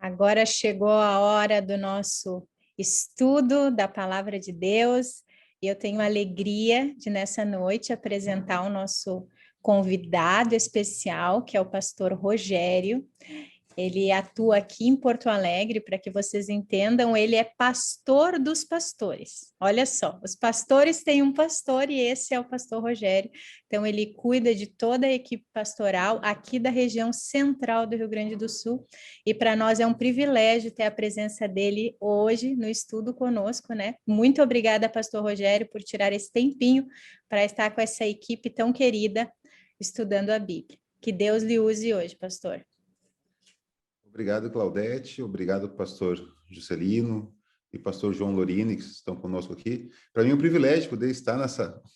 Agora chegou a hora do nosso estudo da Palavra de Deus e eu tenho a alegria de, nessa noite, apresentar o nosso convidado especial, que é o pastor Rogério. Ele atua aqui em Porto Alegre, para que vocês entendam, ele é pastor dos pastores. Olha só, os pastores têm um pastor e esse é o pastor Rogério. Então, ele cuida de toda a equipe pastoral aqui da região central do Rio Grande do Sul. E para nós é um privilégio ter a presença dele hoje no estudo conosco, né? Muito obrigada, pastor Rogério, por tirar esse tempinho para estar com essa equipe tão querida estudando a Bíblia. Que Deus lhe use hoje, pastor. Obrigado, Claudete. Obrigado, pastor Juscelino e pastor João Lorini, que estão conosco aqui. Para mim é um privilégio poder estar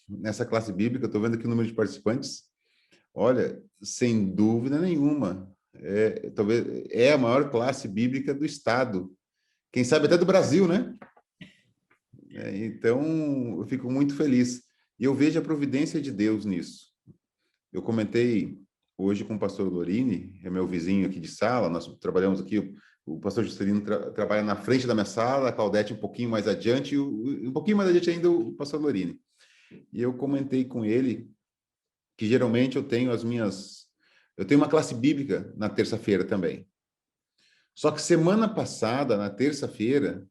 nessa classe bíblica. Estou vendo aqui o número de participantes. Olha, sem dúvida nenhuma, talvez é a maior classe bíblica do Estado. Quem sabe até do Brasil, né? Então, eu fico muito feliz. E eu vejo a providência de Deus nisso. Eu comentei hoje com o pastor Lorini, é meu vizinho aqui de sala, nós trabalhamos aqui, o pastor Juscelino trabalha na frente da minha sala, a Claudete um pouquinho mais adiante, e um pouquinho mais adiante ainda o pastor Lorini. E eu comentei com ele que geralmente eu tenho uma classe bíblica na terça-feira também. Só que semana passada, na terça-feira,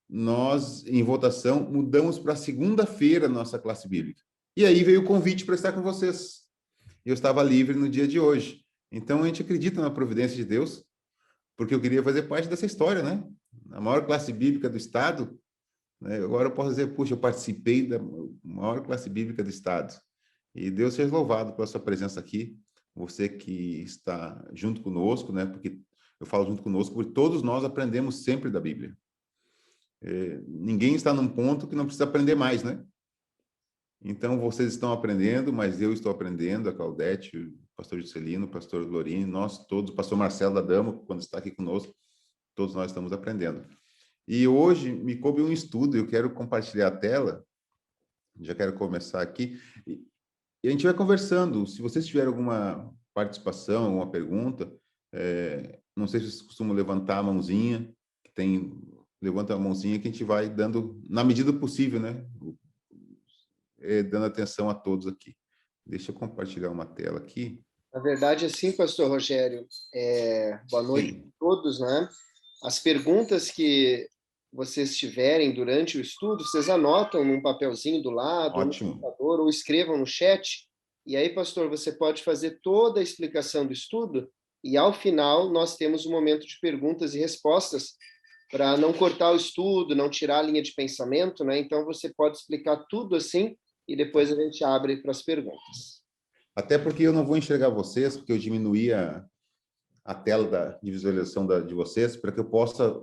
nós, em votação, mudamos para segunda-feira a nossa classe bíblica. E aí veio o convite para estar com vocês. Eu estava livre no dia de hoje. Então, a gente acredita na providência de Deus, porque eu queria fazer parte dessa história, né? A maior classe bíblica do Estado, né? Agora eu posso dizer, puxa, eu participei da maior classe bíblica do Estado. E Deus seja louvado pela sua presença aqui, você que está junto conosco, né? Porque eu falo junto conosco, porque todos nós aprendemos sempre da Bíblia. Ninguém está num ponto que não precisa aprender mais, né? Então, vocês estão aprendendo, mas eu estou aprendendo, a Claudete, o pastor Juscelino, o pastor Lorini, nós todos, o pastor Marcelo da Dama, quando está aqui conosco, todos nós estamos aprendendo. E hoje me coube um estudo, eu quero compartilhar a tela, já quero começar aqui, e a gente vai conversando. Se vocês tiverem alguma participação, alguma pergunta, não sei se vocês costumam levantar a mãozinha, levanta a mãozinha que a gente vai dando, na medida do possível, né? Dando atenção a todos aqui. Deixa eu compartilhar uma tela aqui. Na verdade, assim, pastor Rogério, boa noite Sim. a todos, né? As perguntas que vocês tiverem durante o estudo, vocês anotam num papelzinho do lado, Ótimo. ou no computador, ou escrevam no chat, e aí, pastor, você pode fazer toda a explicação do estudo, e ao final nós temos um momento de perguntas e respostas, para não cortar o estudo, não tirar a linha de pensamento, né? Então, você pode explicar tudo assim, e depois a gente abre para as perguntas. Até porque eu não vou enxergar vocês, porque eu diminuí a tela de visualização de vocês, para que eu possa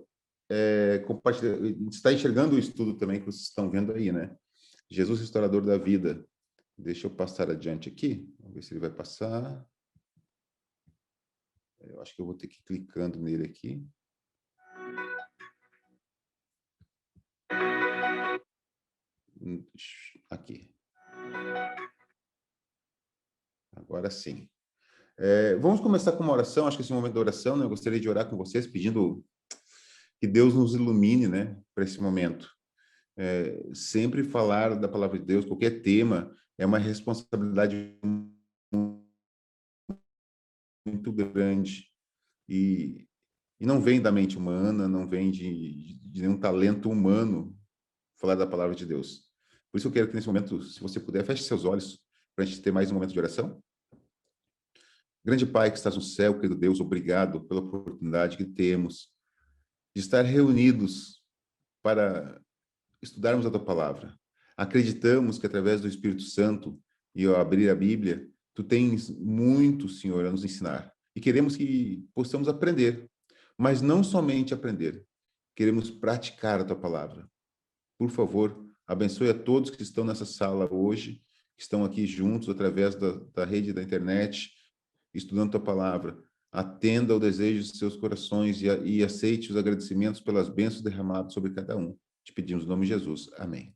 compartilhar, estar enxergando o estudo também que vocês estão vendo aí, né? Jesus, restaurador da vida. Deixa eu passar adiante aqui, vamos ver se ele vai passar. Eu acho que eu vou ter que ir clicando nele aqui. Aqui. Agora sim. Vamos começar com uma oração. Acho que esse momento da oração, né, eu gostaria de orar com vocês, pedindo que Deus nos ilumine, né, para esse momento. Sempre falar da palavra de Deus, qualquer tema, é uma responsabilidade muito grande. E não vem da mente humana, não vem de nenhum talento humano falar da palavra de Deus. Por isso eu quero que nesse momento, se você puder, feche seus olhos para a gente ter mais um momento de oração. Grande Pai que estás no céu, querido Deus, obrigado pela oportunidade que temos de estar reunidos para estudarmos a Tua palavra. Acreditamos que através do Espírito Santo e ao abrir a Bíblia, Tu tens muito, Senhor, a nos ensinar. E queremos que possamos aprender, mas não somente aprender, queremos praticar a Tua palavra. Por favor, abençoe a todos que estão nessa sala hoje, que estão aqui juntos através da rede da internet, estudando Tua palavra. Atenda ao desejo de seus corações e aceite os agradecimentos pelas bênçãos derramadas sobre cada um. Te pedimos em nome de Jesus. Amém.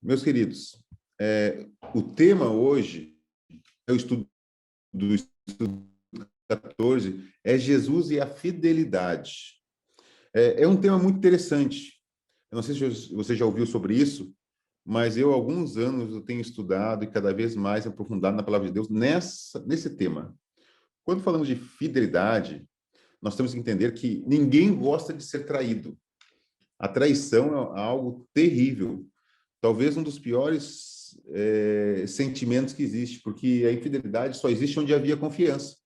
Meus queridos, o tema hoje é o estudo 14, é Jesus e a fidelidade. É um tema muito interessante. Eu não sei se você já ouviu sobre isso, mas há alguns anos eu tenho estudado e cada vez mais aprofundado na palavra de Deus nesse tema. Quando falamos de fidelidade, nós temos que entender que ninguém gosta de ser traído. A traição é algo terrível. Talvez um dos piores sentimentos que existe, porque a infidelidade só existe onde havia confiança.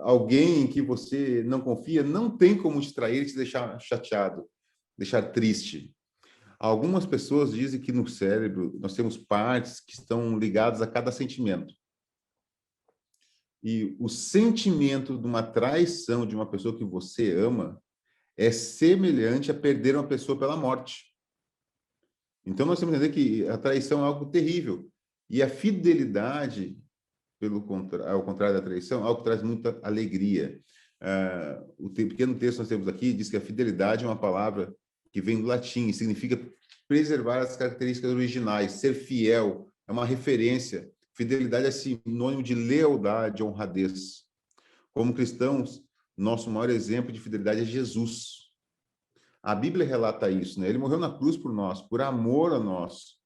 Alguém em que você não confia não tem como te trair e te deixar chateado, deixar triste. Algumas pessoas dizem que no cérebro nós temos partes que estão ligadas a cada sentimento. E o sentimento de uma traição de uma pessoa que você ama é semelhante a perder uma pessoa pela morte. Então, nós temos que entender que a traição é algo terrível. E a fidelidade, ao contrário da traição, é algo que traz muita alegria. O pequeno texto que nós temos aqui diz que a fidelidade é uma palavra que vem do latim e significa preservar as características originais, ser fiel, é uma referência. Fidelidade é sinônimo de lealdade, honradez. Como cristãos, nosso maior exemplo de fidelidade é Jesus. A Bíblia relata isso, né? Ele morreu na cruz por nós, por amor a nós.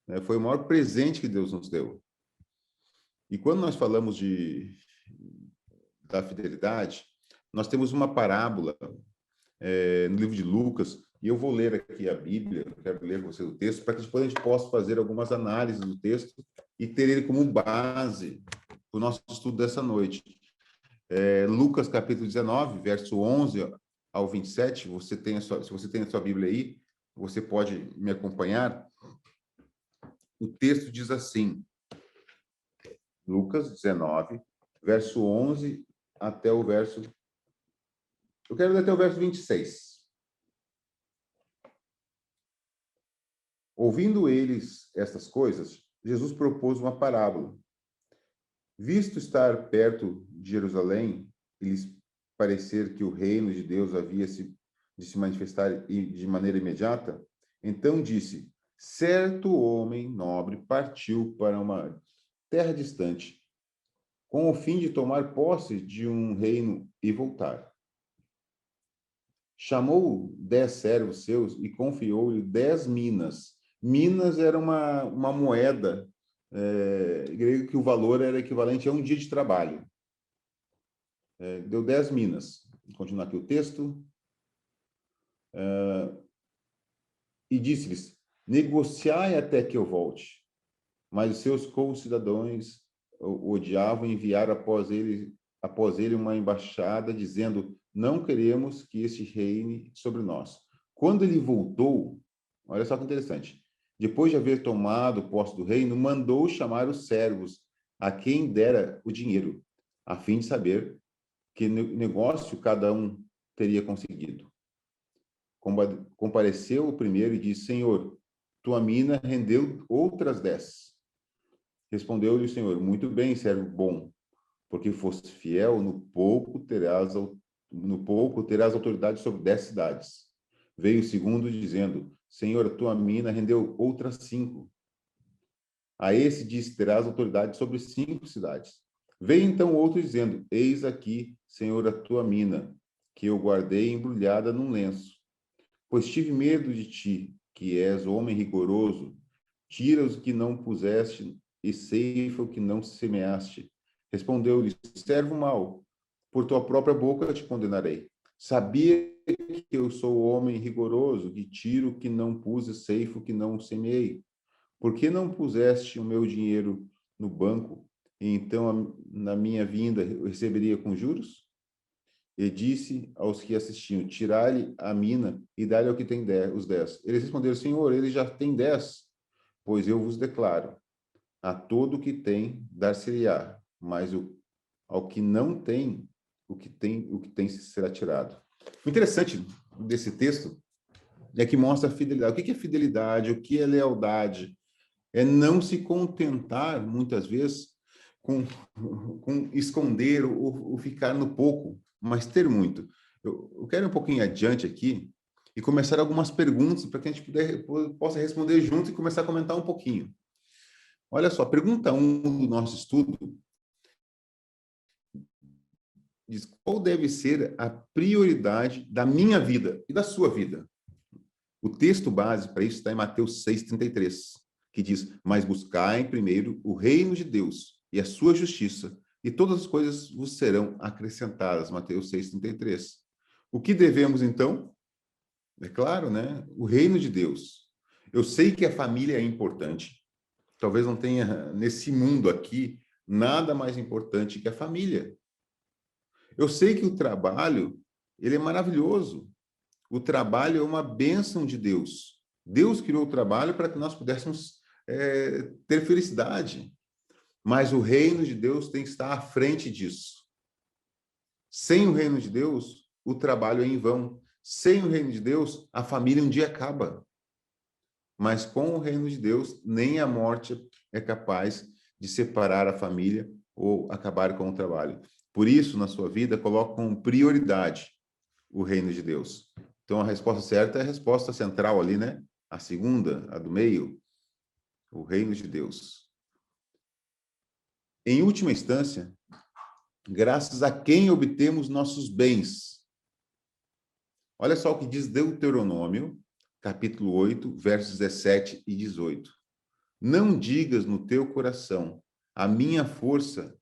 Né? Foi o maior presente que Deus nos deu. E quando nós falamos da fidelidade, nós temos uma parábola no livro de Lucas, e eu vou ler aqui a Bíblia, eu quero ler com você o texto, para que depois a gente possa fazer algumas análises do texto e ter ele como base para o nosso estudo dessa noite. Lucas capítulo 19, verso 11 ao 27, se você tem a sua Bíblia aí, você pode me acompanhar. O texto diz assim, Lucas 19, verso 11 até o verso... Eu quero ler até o verso 26. Ouvindo eles estas coisas, Jesus propôs uma parábola. Visto estar perto de Jerusalém, e lhes parecer que o reino de Deus havia de se manifestar de maneira imediata, então disse, certo homem nobre partiu para uma terra distante, com o fim de tomar posse de um reino e voltar. Chamou 10 servos seus e confiou-lhe 10 minas. Minas era uma moeda grego que o valor era equivalente a um dia de trabalho. Deu 10 minas. Vou continuar aqui o texto. E disse-lhes, negociai até que eu volte. Mas os seus concidadãos o odiavam e enviaram após ele uma embaixada, dizendo, não queremos que este reine sobre nós. Quando ele voltou, olha só que interessante, depois de haver tomado posse do reino, mandou chamar os servos, a quem dera o dinheiro, a fim de saber que negócio cada um teria conseguido. Compareceu o primeiro e disse, Senhor, tua mina rendeu outras 10. Respondeu-lhe o Senhor, muito bem, servo bom, porque foste fiel, no pouco terás autoridade sobre 10 cidades. Veio o segundo dizendo, Senhor, tua mina rendeu outras 5. A esse disse, terás autoridade sobre 5 cidades. Veio então outro dizendo, eis aqui, Senhor, a tua mina, que eu guardei embrulhada num lenço. Pois tive medo de ti, que és homem rigoroso, tira os que não puseste e ceifa o que não semeaste. Respondeu-lhe, servo mau, por tua própria boca te condenarei. Sabia que eu sou homem rigoroso, que tiro o que não pus e ceifo o que não semeei. Por que não puseste o meu dinheiro no banco, e então na minha vinda eu receberia com juros? E disse aos que assistiam, tirai-lhe a mina e dai-lhe ao que tem os 10. Eles responderam, Senhor, ele já tem 10. Pois eu vos declaro, a todo o que tem, dar-se-lhe-á, mas ao que não tem, o que tem será tirado. O interessante desse texto é que mostra a fidelidade. O que é fidelidade? O que é lealdade? É não se contentar, muitas vezes, com esconder ou ficar no pouco, mas ter muito. Eu quero ir um pouquinho adiante aqui e começar algumas perguntas para que a gente possa responder junto e começar a comentar um pouquinho. Olha só, pergunta 1 do nosso estudo diz, qual deve ser a prioridade da minha vida e da sua vida? O texto base para isso está em Mateus 6,33, que diz, mas buscai primeiro o reino de Deus e a sua justiça, e todas as coisas vos serão acrescentadas. Mateus 6,33. O que devemos, então? É claro, né? O reino de Deus. Eu sei que a família é importante. Talvez não tenha, nesse mundo aqui, nada mais importante que a família. Eu sei que o trabalho, ele é maravilhoso. O trabalho é uma bênção de Deus. Deus criou o trabalho para que nós pudéssemos ter felicidade. Mas o reino de Deus tem que estar à frente disso. Sem o reino de Deus, o trabalho é em vão. Sem o reino de Deus, a família um dia acaba. Mas com o reino de Deus, nem a morte é capaz de separar a família ou acabar com o trabalho. Por isso, na sua vida, coloque como prioridade o reino de Deus. Então, a resposta certa é a resposta central ali, né? A segunda, a do meio, o reino de Deus. Em última instância, graças a quem obtemos nossos bens. Olha só o que diz Deuteronômio, capítulo 8, versos 17 e 18. Não digas no teu coração, a minha força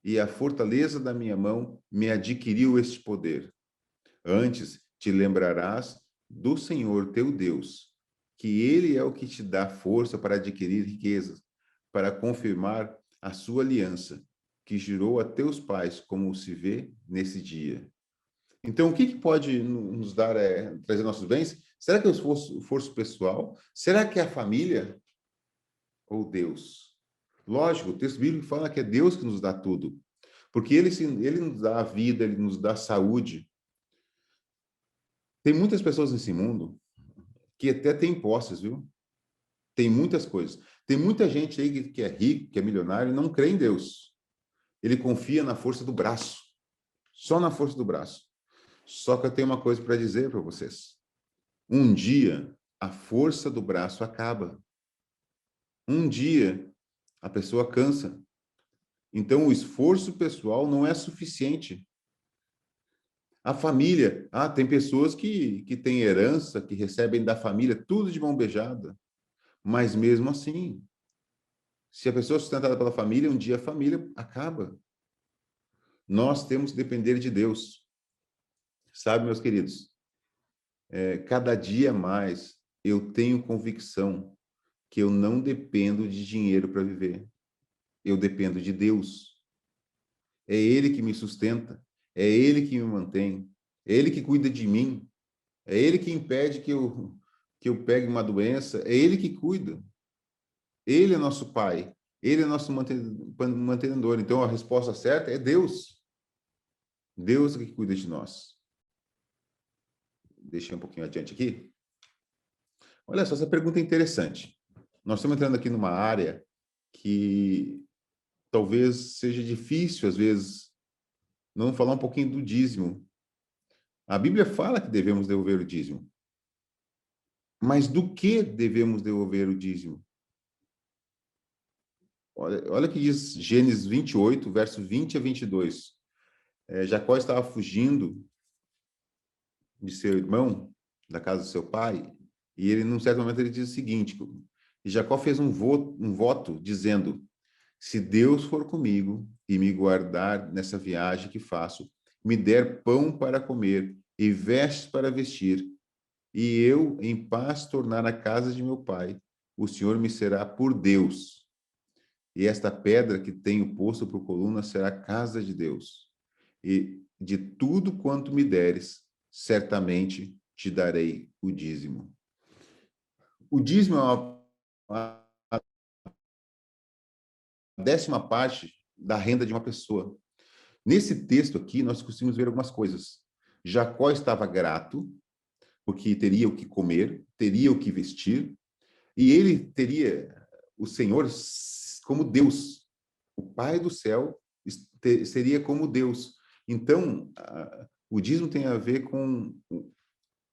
e a fortaleza da minha mão me adquiriu este poder. Antes te lembrarás do Senhor teu Deus, que ele é o que te dá força para adquirir riquezas, para confirmar a sua aliança, que jurou a teus pais, como se vê nesse dia. Então, o que pode nos dar, trazer nossos bens? Será que é o esforço pessoal? Será que é a família? Ou Deus? Lógico, o texto bíblico fala que é Deus que nos dá tudo. Porque ele nos dá a vida, ele nos dá a saúde. Tem muitas pessoas nesse mundo que até têm posses, viu? Tem muitas coisas. Tem muita gente aí que é rico, que é milionário, e não crê em Deus. Ele confia na força do braço. Só na força do braço. Só que eu tenho uma coisa para dizer para vocês. Um dia, a força do braço acaba. Um dia, a pessoa cansa. Então, o esforço pessoal não é suficiente. A família, tem pessoas que têm herança, que recebem da família tudo de mão beijada. Mas mesmo assim, se a pessoa é sustentada pela família, um dia a família acaba. Nós temos que depender de Deus. Sabe, meus queridos, cada dia mais eu tenho convicção que eu não dependo de dinheiro para viver. Eu dependo de Deus. É Ele que me sustenta. É Ele que me mantém. É Ele que cuida de mim. É Ele que impede que eu pegue uma doença. É Ele que cuida. Ele é nosso Pai. Ele é nosso mantenedor. Então, a resposta certa é Deus. Deus é que cuida de nós. Deixa um pouquinho adiante aqui. Olha só, essa pergunta é interessante. Nós estamos entrando aqui numa área que talvez seja difícil, às vezes, não falar um pouquinho do dízimo. A Bíblia fala que devemos devolver o dízimo. Mas do que devemos devolver o dízimo? Olha o que diz Gênesis 28, verso 20 a 22. Jacó estava fugindo de seu irmão, da casa do seu pai, e ele, num certo momento, ele diz o seguinte, e Jacó fez um voto dizendo, se Deus for comigo e me guardar nessa viagem que faço, me der pão para comer e vestes para vestir, e eu em paz tornar a casa de meu pai, o Senhor me será por Deus. E esta pedra que tenho posto por coluna será a casa de Deus. E de tudo quanto me deres, certamente te darei o dízimo. O dízimo é uma 10ª parte da renda de uma pessoa. Nesse texto aqui, nós conseguimos ver algumas coisas. Jacó estava grato, porque teria o que comer, teria o que vestir, e ele teria o Senhor como Deus. O Pai do céu seria como Deus. Então, o dízimo tem a ver com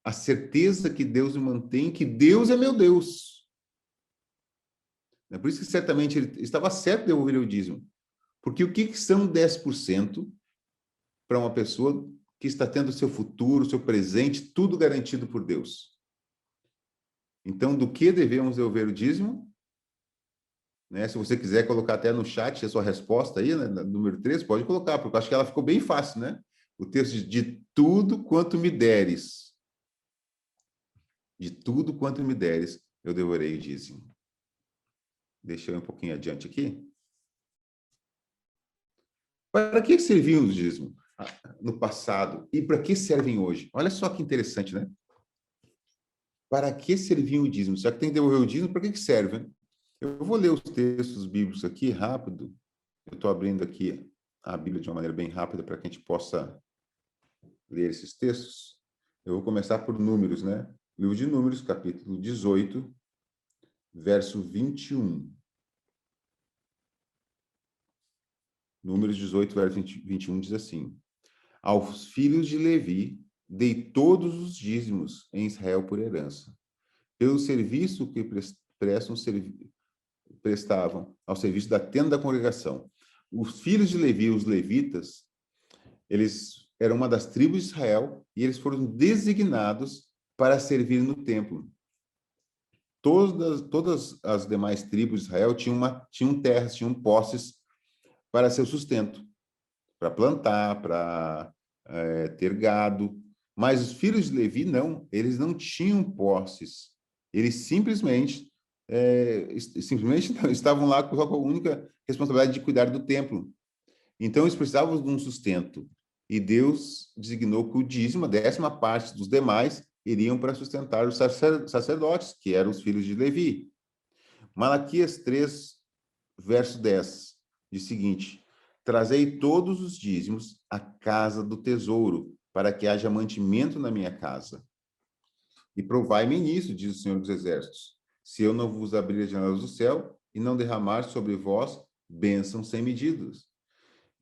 a certeza que Deus me mantém, que Deus é meu Deus. É por isso que certamente ele estava certo de devolver o dízimo. Porque o que são 10%? para uma pessoa que está tendo seu futuro, seu presente, tudo garantido por Deus. Então, do que devemos devolver o dízimo? Né? Se você quiser colocar até no chat a sua resposta aí, né, número 3, pode colocar, porque eu acho que ela ficou bem fácil, né? O texto diz, de tudo quanto me deres. De tudo quanto me deres, eu devorei o dízimo. Deixa eu ir um pouquinho adiante aqui. Para que serviam os dízimos no passado e para que servem hoje? Olha só que interessante, né? Para que serviam o dízimo? Já que tem que devolver o dízimo, para que serve? Né? Eu vou ler os textos bíblicos aqui rápido. Eu estou abrindo aqui a Bíblia de uma maneira bem rápida para que a gente possa ler esses textos. Eu vou começar por Números, né? Livro de Números, capítulo 18, verso 21. Números 18, verso 21 diz assim: aos filhos de Levi dei todos os dízimos em Israel por herança, pelo serviço que prestavam ao serviço da tenda da congregação. Os filhos de Levi, os levitas, eles eram uma das tribos de Israel e eles foram designados para servir no templo. Todas as demais tribos de Israel tinham terras, tinham posses para seu sustento, para plantar, para ter gado. Mas os filhos de Levi, não, eles não tinham posses. Eles simplesmente estavam lá com a única responsabilidade de cuidar do templo. Então, eles precisavam de um sustento. E Deus designou que o dízimo, a 10ª parte dos demais, iriam para sustentar os sacerdotes, que eram os filhos de Levi. Malaquias 3, verso 10, diz o seguinte: trazei todos os dízimos à casa do tesouro, para que haja mantimento na minha casa. E provai-me nisso, diz o Senhor dos Exércitos, se eu não vos abrir as janelas do céu e não derramar sobre vós bênçãos sem medidas.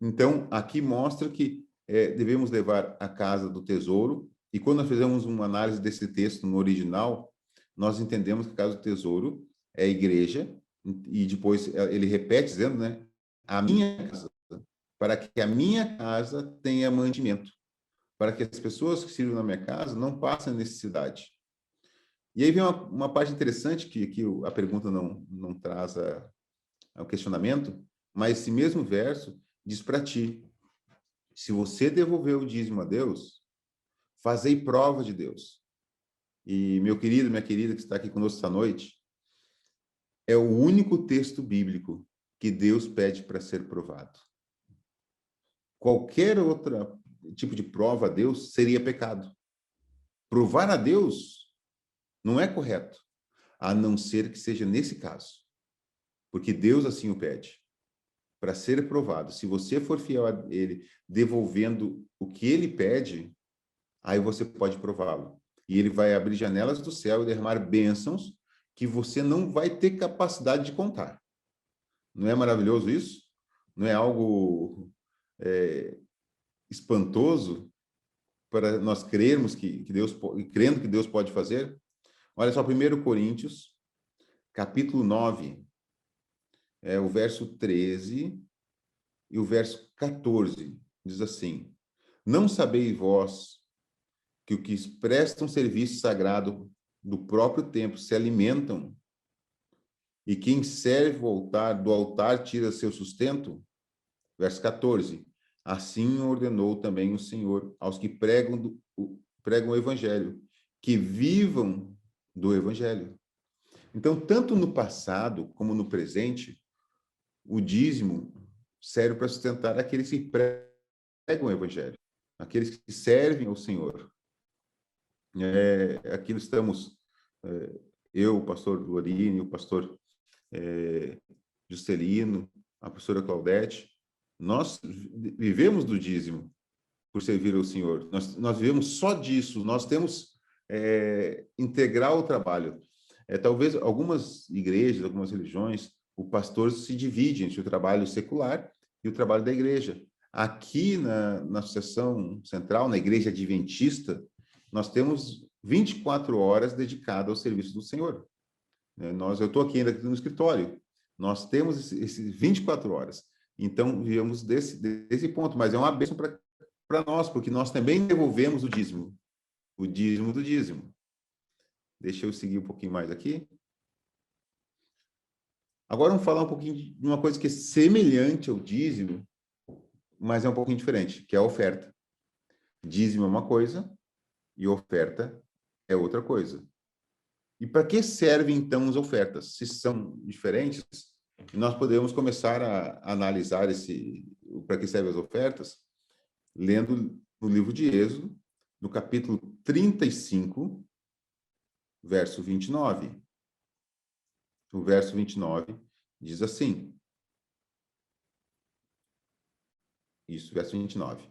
Então, aqui mostra que devemos levar à casa do tesouro, e quando nós fizemos uma análise desse texto no original, nós entendemos que a casa do tesouro é a igreja, e depois ele repete dizendo, né, a minha casa, para que a minha casa tenha mantimento, para que as pessoas que sirvam na minha casa não passem necessidade. E aí vem uma parte interessante que a pergunta não traz ao questionamento, mas esse mesmo verso diz para ti: se você devolver o dízimo a Deus, fazei prova de Deus. E meu querido, minha querida que está aqui conosco esta noite, é o único texto bíblico que Deus pede para ser provado. Qualquer outro tipo de prova a Deus seria pecado. Provar a Deus não é correto, a não ser que seja nesse caso. Porque Deus assim o pede. Para ser provado, se você for fiel a Ele, devolvendo o que Ele pede, aí você pode prová-lo. E Ele vai abrir janelas do céu e derramar bênçãos que você não vai ter capacidade de contar. Não é maravilhoso isso? Não é algo espantoso para nós crermos crendo que Deus pode fazer? Olha só, 1 Coríntios, capítulo 9, o verso 13 e o verso 14, diz assim: não sabeis vós que os que prestam serviço sagrado do próprio templo se alimentam, e quem serve do altar tira seu sustento? Verso 14. Assim ordenou também o Senhor aos que pregam o evangelho, que vivam do evangelho. Então, tanto no passado como no presente, o dízimo serve para sustentar aqueles que pregam o evangelho, aqueles que servem ao Senhor. Aqui estamos, eu, o pastor Lorini, o pastor Juscelino, a professora Claudete, nós vivemos do dízimo por servir ao Senhor. Nós vivemos só disso, nós temos integral o trabalho. Talvez algumas igrejas, algumas religiões, o pastor se divide entre o trabalho secular e o trabalho da igreja. Aqui na Associação Central, na Igreja Adventista, nós temos 24 horas dedicadas ao serviço do Senhor. Eu estou aqui ainda no escritório, nós temos esses 24 horas. Então, vivemos desse ponto, mas é uma bênção para para nós, porque nós também devolvemos o dízimo do dízimo. Deixa eu seguir um pouquinho mais aqui. Agora vamos falar um pouquinho de uma coisa que é semelhante ao dízimo, mas é um pouquinho diferente, que é a oferta. Dízimo é uma coisa e oferta é outra coisa. E para que servem, então, as ofertas? Se são diferentes, nós podemos começar a analisar para que servem as ofertas, lendo no livro de Êxodo, no capítulo 35, verso 29. O verso 29 diz assim. Isso, verso 29.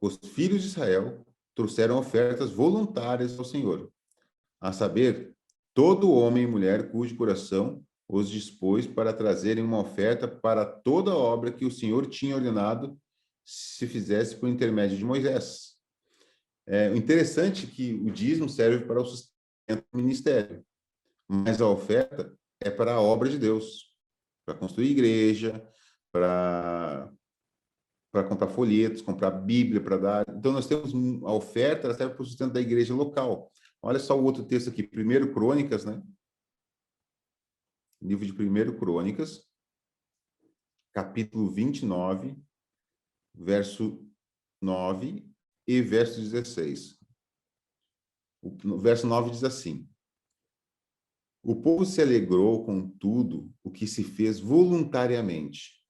Os filhos de Israel trouxeram ofertas voluntárias ao Senhor, a saber, todo homem e mulher cujo coração os dispôs para trazerem uma oferta para toda a obra que o Senhor tinha ordenado se fizesse por intermédio de Moisés. É interessante que o dízimo serve para o sustento do ministério, mas a oferta é para a obra de Deus, para construir igreja, para comprar folhetos, comprar Bíblia para dar. Então, nós temos a oferta, ela serve para o sustento da igreja local. Olha só o outro texto aqui, 1 Crônicas, né? Livro de 1 Crônicas, capítulo 29, verso 9 e verso 16. O verso 9 diz assim: o povo se alegrou com tudo o que se fez voluntariamente,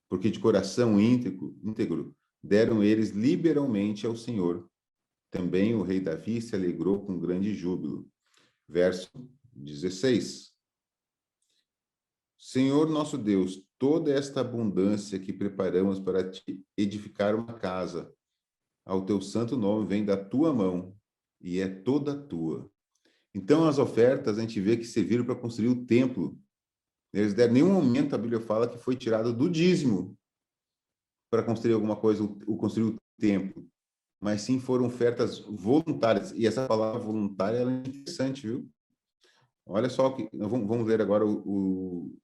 porque de coração íntegro deram eles liberalmente ao Senhor. Também o rei Davi se alegrou com grande júbilo. Verso 16. Senhor nosso Deus, toda esta abundância que preparamos para te edificar uma casa, ao teu santo nome vem da tua mão, e é toda tua. Então, as ofertas, a gente vê que serviram para construir o templo. Eles deram, em nenhum momento a Bíblia fala que foi tirado do dízimo para construir alguma coisa, construir o templo. Mas sim foram ofertas voluntárias. E essa palavra voluntária ela é interessante, viu? Olha só, que vamos ler agora o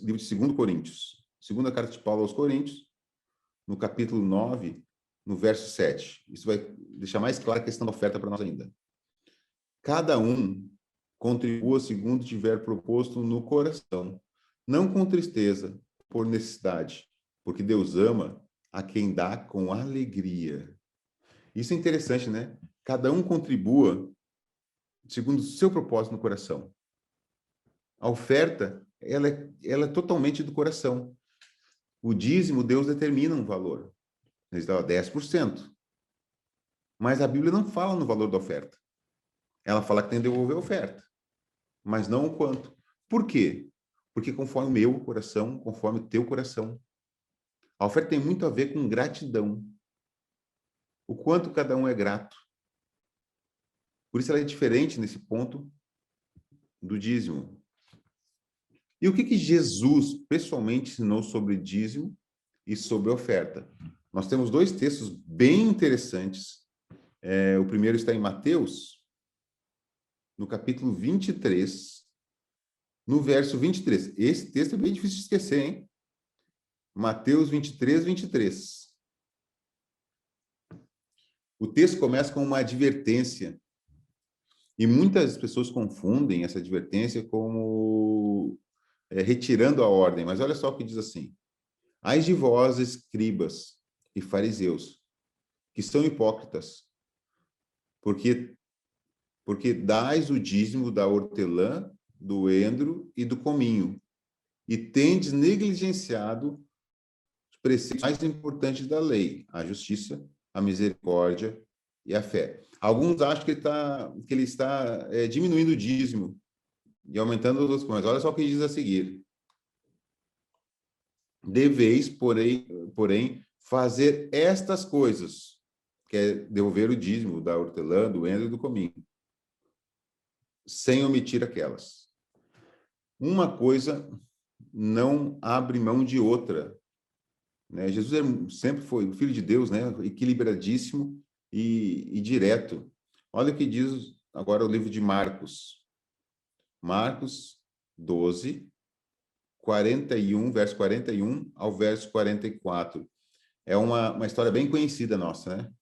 livro de 2 Coríntios. Segunda carta de Paulo aos Coríntios, no capítulo 9, no verso 7. Isso vai deixar mais clara a questão da oferta para nós ainda. Cada um contribua segundo tiver proposto no coração, não com tristeza, por necessidade, porque Deus ama a quem dá com alegria. Isso é interessante, né? Cada um contribua segundo o seu propósito no coração. A oferta, ela é totalmente do coração. O dízimo, Deus determina um valor. Ele dá 10%. Mas a Bíblia não fala no valor da oferta. Ela fala que tem que devolver a oferta, mas não o quanto. Por quê? Porque conforme o meu coração, conforme o teu coração. A oferta tem muito a ver com gratidão. O quanto cada um é grato. Por isso ela é diferente nesse ponto do dízimo. E o que Jesus pessoalmente ensinou sobre dízimo e sobre oferta? Nós temos dois textos bem interessantes. O primeiro está em Mateus, no capítulo 23, no verso 23. Esse texto é bem difícil de esquecer, hein? Mateus 23, 23. O texto começa com uma advertência. E muitas pessoas confundem essa advertência como retirando a ordem. Mas olha só o que diz assim. Ai de vós, escribas e fariseus, que são hipócritas, porque dais o dízimo da hortelã, do endro e do cominho, e tendes negligenciado os preceitos mais importantes da lei, a justiça, a misericórdia e a fé. Alguns acham que ele está diminuindo o dízimo e aumentando os outros, mas olha só o que diz a seguir. Deveis, porém, fazer estas coisas, que é devolver o dízimo da hortelã, do endro e do cominho, sem omitir aquelas. Uma coisa não abre mão de outra. Né? Jesus sempre foi o Filho de Deus, né? Equilibradíssimo e direto. Olha o que diz agora o livro de Marcos. Marcos 12, 41, verso 41 ao verso 44. É uma história bem conhecida nossa, né?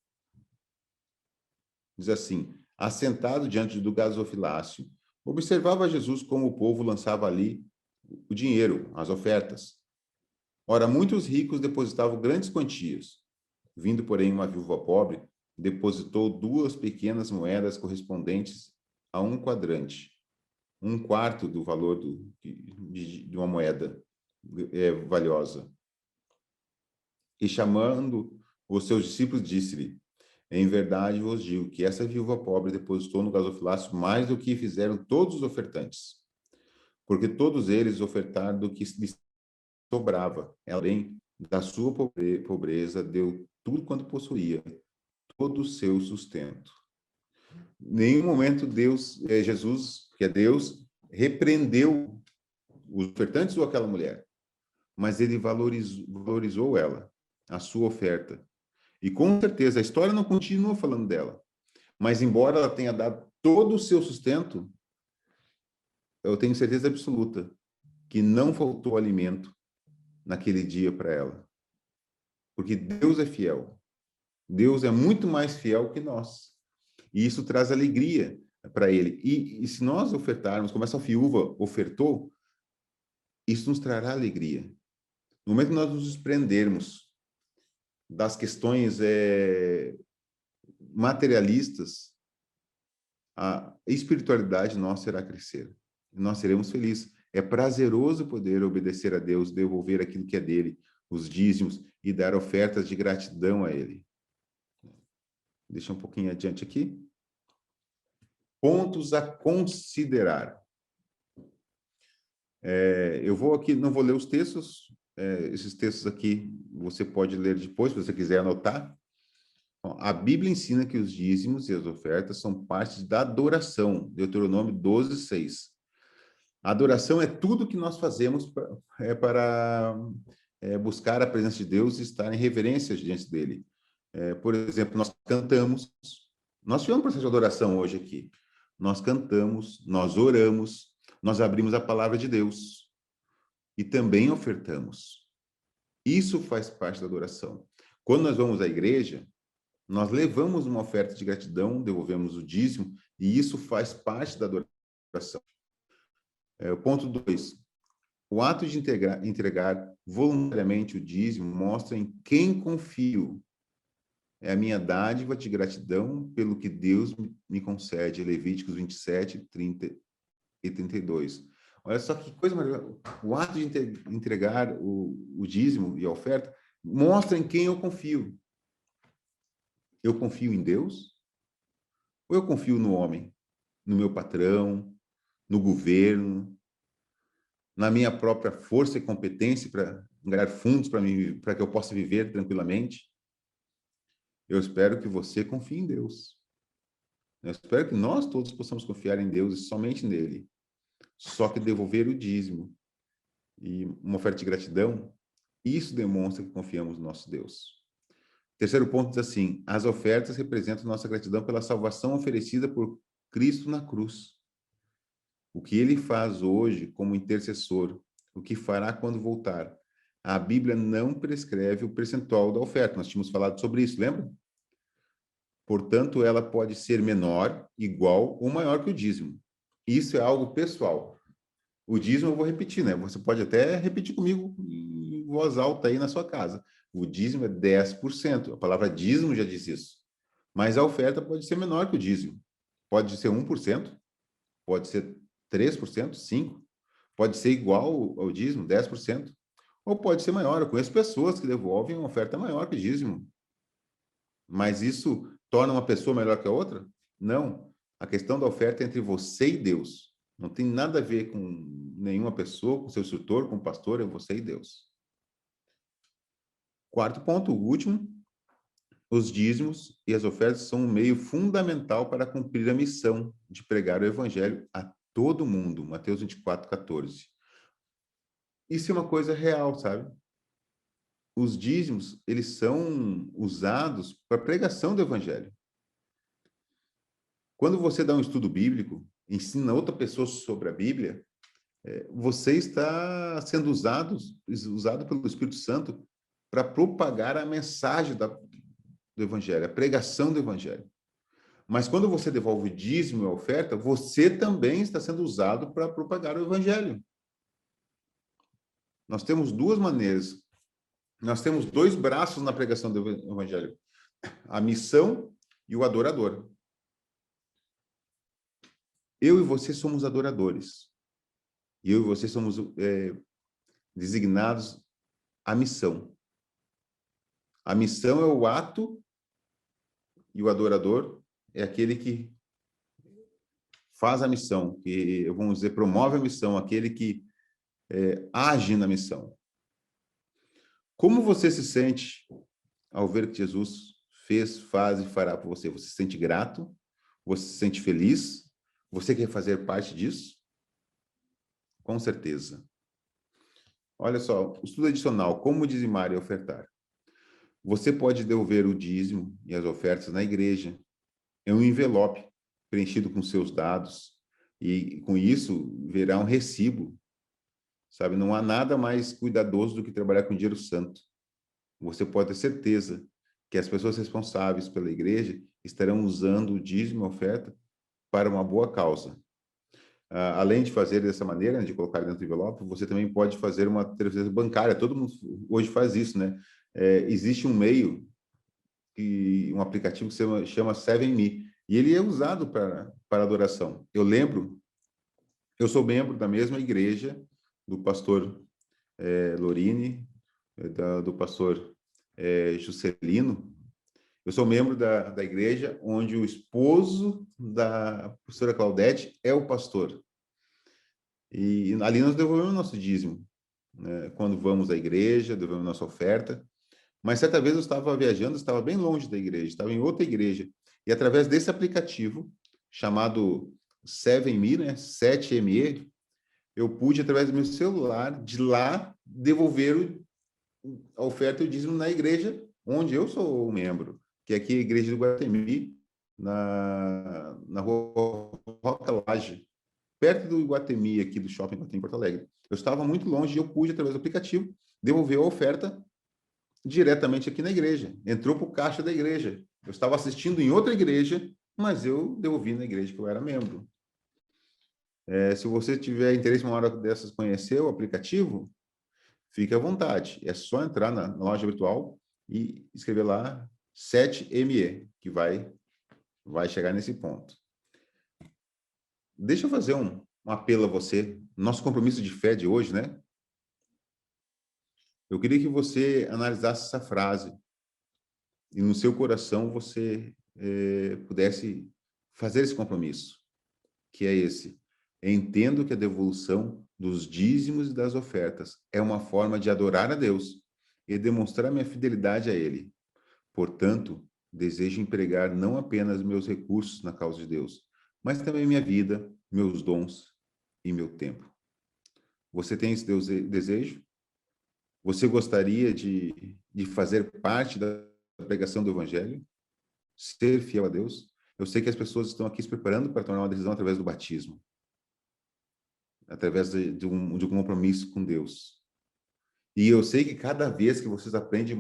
Diz assim: assentado diante do gasofilácio, observava Jesus como o povo lançava ali o dinheiro, as ofertas. Ora, muitos ricos depositavam grandes quantias. Vindo, porém, uma viúva pobre, depositou 2 pequenas moedas correspondentes a um quadrante, um quarto do valor de uma moeda valiosa. E chamando os seus discípulos, disse-lhe: em verdade vos digo que essa viúva pobre depositou no gasofilácio mais do que fizeram todos os ofertantes, porque todos eles ofertaram do que lhes sobrava. Ela, porém, da sua pobreza, deu tudo quanto possuía, todo o seu sustento. Em nenhum momento Jesus, que é Deus, repreendeu os ofertantes ou aquela mulher, mas ele valorizou ela, a sua oferta. E com certeza a história não continua falando dela, mas embora ela tenha dado todo o seu sustento, eu tenho certeza absoluta que não faltou alimento naquele dia para ela. Porque Deus é fiel. Deus é muito mais fiel que nós. E isso traz alegria para ele. E se nós ofertarmos, como essa viúva ofertou, isso nos trará alegria. No momento que nós nos desprendermos das questões materialistas, a espiritualidade nossa irá crescer. Nós seremos felizes. É prazeroso poder obedecer a Deus, devolver aquilo que é dele, os dízimos, e dar ofertas de gratidão a ele. Deixa um pouquinho adiante aqui. Pontos a considerar. Eu vou aqui, não vou ler os textos, esses textos aqui você pode ler depois, se você quiser anotar. A Bíblia ensina que os dízimos e as ofertas são parte da adoração, Deuteronômio 12:6. A adoração é tudo que nós fazemos para buscar a presença de Deus e estar em reverência diante dele. Por exemplo, nós cantamos, nós tivemos um processo de adoração hoje aqui. Nós cantamos, nós oramos, nós abrimos a palavra de Deus e também ofertamos. Isso faz parte da adoração. Quando nós vamos à igreja, nós levamos uma oferta de gratidão, devolvemos o dízimo, e isso faz parte da adoração. O ponto 2. O ato de entregar voluntariamente o dízimo mostra em quem confio. É a minha dádiva de gratidão pelo que Deus me concede. Levíticos 27, 30 e 32. Olha só que coisa maravilhosa. O ato de entregar o dízimo e a oferta mostra em quem eu confio. Eu confio em Deus? Ou eu confio no homem? No meu patrão? No governo? Na minha própria força e competência para ganhar fundos para que eu possa viver tranquilamente? Eu espero que você confie em Deus. Eu espero que nós todos possamos confiar em Deus e somente nele. Só que devolver o dízimo e uma oferta de gratidão, isso demonstra que confiamos no nosso Deus. Terceiro ponto diz assim: as ofertas representam nossa gratidão pela salvação oferecida por Cristo na cruz. O que ele faz hoje como intercessor, o que fará quando voltar. A Bíblia não prescreve o percentual da oferta. Nós tínhamos falado sobre isso, lembra? Portanto, ela pode ser menor, igual ou maior que o dízimo. Isso é algo pessoal. O dízimo eu vou repetir, né? Você pode até repetir comigo em voz alta aí na sua casa. O dízimo é 10%. A palavra dízimo já diz isso. Mas a oferta pode ser menor que o dízimo. Pode ser 1%, pode ser 3%, 5%, pode ser igual ao dízimo, 10%, ou pode ser maior. Eu conheço pessoas que devolvem uma oferta maior que o dízimo. Mas isso torna uma pessoa melhor que a outra? Não. A questão da oferta é entre você e Deus. Não tem nada a ver com nenhuma pessoa, com seu instrutor, com o pastor, é você e Deus. Quarto ponto, o último. Os dízimos e as ofertas são um meio fundamental para cumprir a missão de pregar o evangelho a todo mundo. Mateus 24:14. Isso é uma coisa real, sabe? Os dízimos, eles são usados para a pregação do evangelho. Quando você dá um estudo bíblico, ensina outra pessoa sobre a Bíblia, você está sendo usado pelo Espírito Santo para propagar a mensagem do evangelho, a pregação do evangelho. Mas quando você devolve o dízimo e a oferta, você também está sendo usado para propagar o evangelho. Nós temos duas maneiras. Nós temos dois braços na pregação do evangelho: a missão e o adorador. Eu e você somos adoradores. E eu e você somos designados à missão. A missão é o ato e o adorador é aquele que faz a missão, que, vamos dizer, promove a missão, aquele que age na missão. Como você se sente ao ver que Jesus fez, faz e fará por você? Você se sente grato? Você se sente feliz? Você quer fazer parte disso? Com certeza. Olha só, o estudo adicional, como dizimar e ofertar. Você pode devolver o dízimo e as ofertas na igreja, em um envelope preenchido com seus dados, e com isso verá um recibo. Sabe, não há nada mais cuidadoso do que trabalhar com dinheiro santo. Você pode ter certeza que as pessoas responsáveis pela igreja estarão usando o dízimo e a oferta para uma boa causa. Além de fazer dessa maneira, de colocar dentro do envelope, você também pode fazer uma transferência bancária. Todo mundo hoje faz isso, né? Existe um meio, um aplicativo que se chama 7Me, e ele é usado para adoração. Eu sou membro da mesma igreja do pastor Lorini, do pastor Juscelino. Eu sou membro da igreja onde o esposo da professora Claudete é o pastor. E ali nós devolvemos nosso dízimo, né? Quando vamos à igreja, devolvemos nossa oferta. Mas certa vez eu estava viajando, estava bem longe da igreja, estava em outra igreja. E através desse aplicativo, chamado 7Me, né? 7Me, eu pude, através do meu celular, de lá, devolver a oferta e o dízimo na igreja onde eu sou membro, que é aqui a igreja do Iguatemi, na rua Roca Laje, perto do Iguatemi, aqui do Shopping Iguatemi, em Porto Alegre. Eu estava muito longe e eu pude, através do aplicativo, devolver a oferta diretamente aqui na igreja. Entrou para o caixa da igreja. Eu estava assistindo em outra igreja, mas eu devolvi na igreja que eu era membro. Se você tiver interesse uma hora dessas conhecer o aplicativo, fique à vontade. É só entrar na loja virtual e escrever lá 7Me, que vai chegar nesse ponto. Deixa eu fazer um apelo a você. Nosso compromisso de fé de hoje, né? Eu queria que você analisasse essa frase e no seu coração você pudesse fazer esse compromisso, que é esse: entendo que a devolução dos dízimos e das ofertas é uma forma de adorar a Deus e demonstrar minha fidelidade a Ele. Portanto, desejo empregar não apenas meus recursos na causa de Deus, mas também minha vida, meus dons e meu tempo. Você tem esse desejo? Você gostaria de fazer parte da pregação do Evangelho? Ser fiel a Deus? Eu sei que as pessoas estão aqui se preparando para tomar uma decisão através do batismo, através de um compromisso com Deus. E eu sei que cada vez que vocês aprendem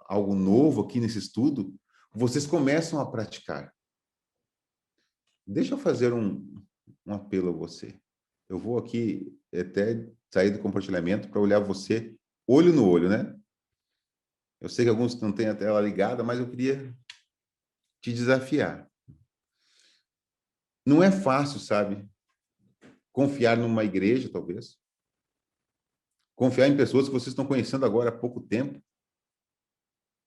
algo novo aqui nesse estudo, vocês começam a praticar. Deixa eu fazer um apelo a você. Eu vou aqui até sair do compartilhamento para olhar você olho no olho, né? Eu sei que alguns não têm a tela ligada, mas eu queria te desafiar. Não é fácil, sabe? Confiar numa igreja, talvez. Confiar em pessoas que vocês estão conhecendo agora há pouco tempo.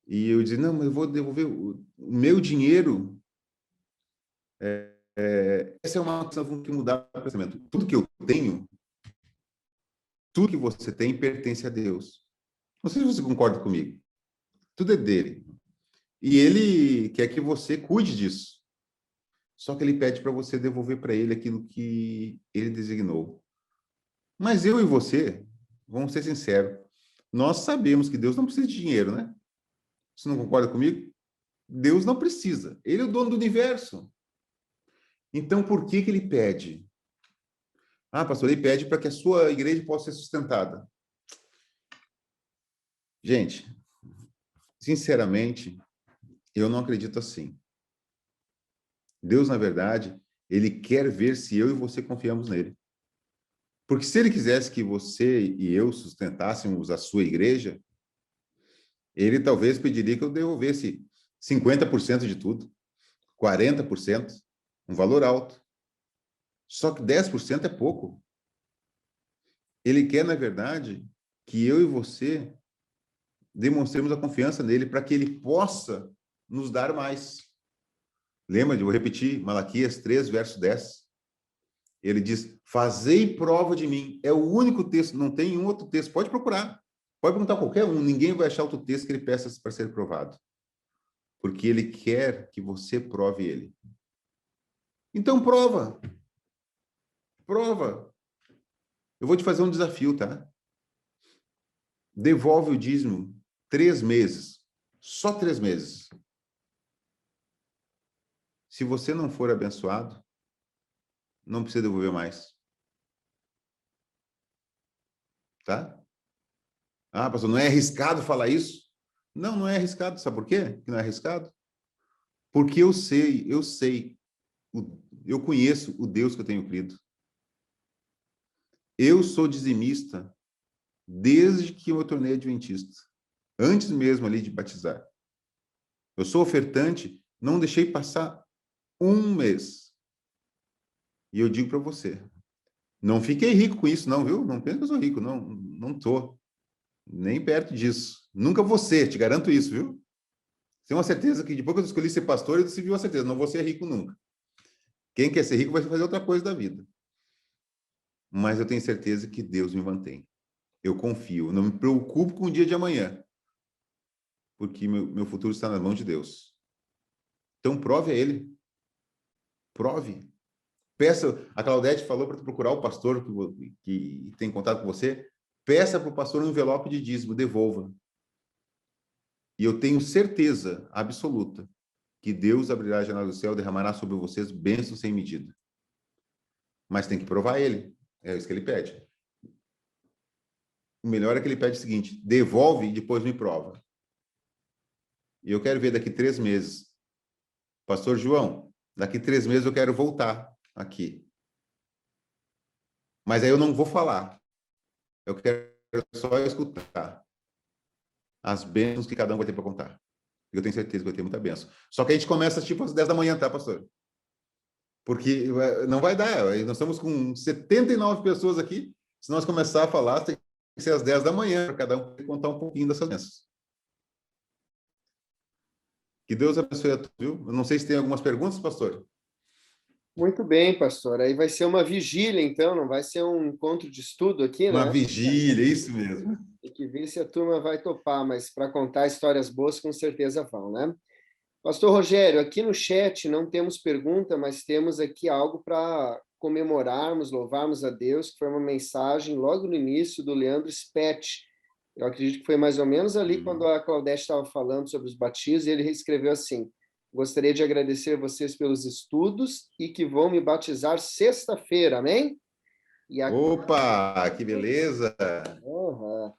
E eu dizer, não, mas eu vou devolver o meu dinheiro. Essa é uma questão que mudar o pensamento. Tudo que eu tenho, tudo que você tem pertence a Deus. Não sei se você concorda comigo. Tudo é dele. E ele quer que você cuide disso. Só que ele pede para você devolver para ele aquilo que ele designou. Mas eu e você, vamos ser sinceros, nós sabemos que Deus não precisa de dinheiro, né? Você não concorda comigo? Deus não precisa. Ele é o dono do universo. Então, por que ele pede? Ah, pastor, ele pede para que a sua igreja possa ser sustentada. Gente, sinceramente, eu não acredito assim. Deus, na verdade, ele quer ver se eu e você confiamos nele. Porque se ele quisesse que você e eu sustentássemos a sua igreja, ele talvez pediria que eu devolvesse 50% de tudo, 40%, um valor alto. Só que 10% é pouco. Ele quer, na verdade, que eu e você demonstremos a confiança nele para que ele possa nos dar mais. Lembra, vou repetir, Malaquias 3, verso 10. Ele diz, fazei prova de mim. É o único texto, não tem um outro texto. Pode procurar. Pode perguntar a qualquer um. Ninguém vai achar outro texto que ele peça para ser provado. Porque ele quer que você prove ele. Então, prova. Prova. Eu vou te fazer um desafio, tá? Devolve o dízimo 3 meses. Só 3 meses. Se você não for abençoado, não precisa devolver mais. Tá? Ah, pastor, não é arriscado falar isso? Não, não é arriscado. Sabe por quê que não é arriscado? Porque eu sei, eu conheço o Deus que eu tenho crido. Eu sou dizimista desde que eu me tornei adventista. Antes mesmo ali de batizar. Eu sou ofertante, não deixei passar um mês. E eu digo para você, não fiquei rico com isso, não, viu? Não pensa que eu sou rico, não tô. Nem perto disso. Nunca vou ser, te garanto isso, viu? Tenho uma certeza que depois que eu escolhi ser pastor, eu decidi uma certeza, não vou ser rico nunca. Quem quer ser rico vai fazer outra coisa da vida. Mas eu tenho certeza que Deus me mantém. Eu confio, não me preocupo com o dia de amanhã, porque meu futuro está nas mãos de Deus. Então prove a Ele. Prove. Peça, a Claudete falou para tu procurar o pastor que tem contato com você, peça para o pastor um envelope de dízimo, devolva. E eu tenho certeza absoluta que Deus abrirá a janela do céu e derramará sobre vocês bênçãos sem medida. Mas tem que provar ele. É isso que ele pede. O melhor é que ele pede o seguinte, devolve e depois me prova. E eu quero ver daqui 3 meses. Pastor João, daqui 3 meses eu quero voltar aqui. Mas aí eu não vou falar. Eu quero só escutar as bênçãos que cada um vai ter para contar. Eu tenho certeza que vai ter muita bênção. Só que a gente começa tipo às 10 da manhã, tá, pastor? Porque não vai dar. Nós estamos com 79 pessoas aqui. Se nós começar a falar, tem que ser às 10 da manhã, para cada um contar um pouquinho dessas bênçãos. Que Deus abençoe a todos, viu? Eu não sei se tem algumas perguntas, pastor. Muito bem, pastor. Aí vai ser uma vigília, então, não vai ser um encontro de estudo aqui, né? Uma vigília, isso mesmo. Tem que ver se a turma vai topar, mas para contar histórias boas, com certeza vão, né? Pastor Rogério, aqui no chat não temos pergunta, mas temos aqui algo para comemorarmos, louvarmos a Deus, que foi uma mensagem logo no início do Leandro Spett. Eu acredito que foi mais ou menos ali quando a Claudete estava falando sobre os batismos, e ele escreveu assim: gostaria de agradecer vocês pelos estudos e que vão me batizar sexta-feira, amém? Opa, que beleza! Uhum.